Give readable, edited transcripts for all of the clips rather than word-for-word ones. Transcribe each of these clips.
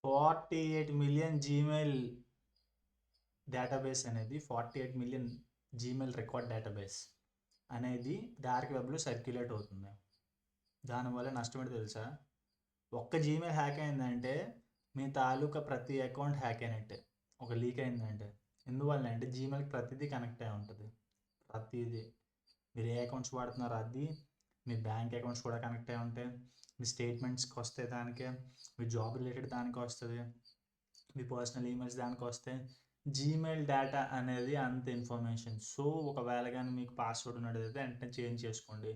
48 million Gmail database అనేది 48 million Gmail record database అనేది dark వెబ్లో సర్క్యులేట్ అవుతుంది. దానివల్ల నష్టం ఏంటో తెలుసా? ఒక్క జీమెయిల్ హ్యాక్ అయిందంటే మీ తాలూకా ప్రతి అకౌంట్ హ్యాక్ అయినట్టే. ఒక లీక్ అయిందంటే ఎందువల్ల అంటే జీమెయిల్కి ప్రతిదీ కనెక్ట్ అయి ఉంటుంది. ప్రతిదీ మీరు ఏ అకౌంట్స్ వాడుతున్నారో అది, మీ బ్యాంక్ అకౌంట్స్ కూడా కనెక్ట్ అయి ఉంటాయి. మీ స్టేట్మెంట్స్కి వస్తే దానికే, మీ జాబ్ రిలేటెడ్ దానికి వస్తుంది, మీ పర్సనల్ ఈమెయిల్స్ దానికి వస్తాయి. జీమెయిల్ డేటా అనేది అంత ఇన్ఫర్మేషన్. సో ఒకవేళ కానీ మీకు పాస్వర్డ్ ఉన్నట్టయితే వెంటనే చేంజ్ చేసుకోండి.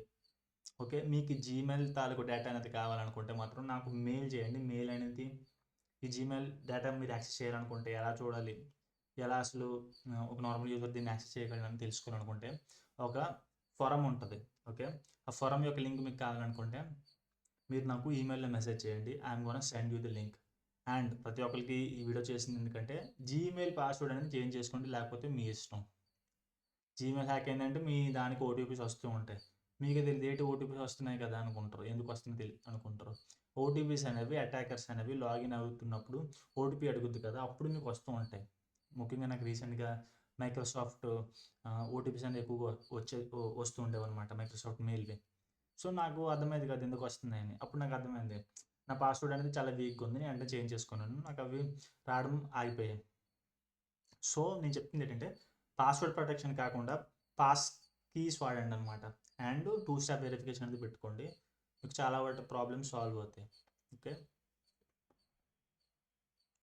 ఓకే, మీకు జీమెయిల్ తాలూకు డేటా అనేది కావాలనుకుంటే మాత్రం నాకు మెయిల్ చేయండి. మెయిల్ అనేది ఈ జీమెయిల్ డేటా మీరు యాక్సెస్ చేయాలనుకుంటే ఎలా చూడాలి, ఎలా అసలు ఒక నార్మల్ యూజర్ దీన్ని యాక్సెస్ చేయగలరని తెలుసుకోవాలనుకుంటే ఒక ఫోరం ఉంటుంది. ఓకే, ఆ ఫోరం యొక్క లింక్ మీకు కావాలనుకుంటే మీరు నాకు ఈమెయిల్లో మెసేజ్ చేయండి. I'm gonna send you the link. And ప్రతి ఒక్కరికి ఈ వీడియో చేసింది ఎందుకంటే జీమెయిల్ పాస్వర్డ్ అనేది చేంజ్ చేసుకోండి, లేకపోతే మీ ఇష్టం. జీమెయిల్ హ్యాక్ ఏంటంటే మీ దానికి ఓటీపీస్ వస్తూ ఉంటాయి. మీకు తెలియదు ఏంటి ఓటీపీస్ వస్తున్నాయి కదా అనుకుంటారు, ఎందుకు వస్తుంది అనుకుంటారు. ఓటీపీస్ అనేవి అటాకర్స్ అనేవి లాగిన్ అవుతున్నప్పుడు ఓటీపీ అడుగుద్ది కదా, అప్పుడు మీకు వస్తూ ఉంటాయి. ముఖ్యంగా నాకు రీసెంట్గా మైక్రోసాఫ్ట్ ఓటీపీస్ అనేది ఎక్కువగా వస్తూ ఉండేవి అనమాట, మైక్రోసాఫ్ట్ మెయిల్వి. సో నాకు అర్థమైంది కదా ఎందుకు వస్తున్నాయని. అప్పుడు నాకు అర్థమైంది నా పాస్వర్డ్ అనేది చాలా వీక్గా ఉంది, నేను అంటే చేంజ్ చేసుకున్నాను, నాకు అవి రావడం ఆగిపోయాయి. సో నేను చెప్తుంది ఏంటంటే పాస్వర్డ్ ప్రొటెక్షన్ కాకుండా పాస్ కీస్ వాడండి అనమాట. అండ్ 2 స్టెప్ వెరిఫికేషన్ అనేది పెట్టుకోండి, మీకు చాలా వాటి ప్రాబ్లమ్స్ సాల్వ్ అవుతాయి. ఓకే.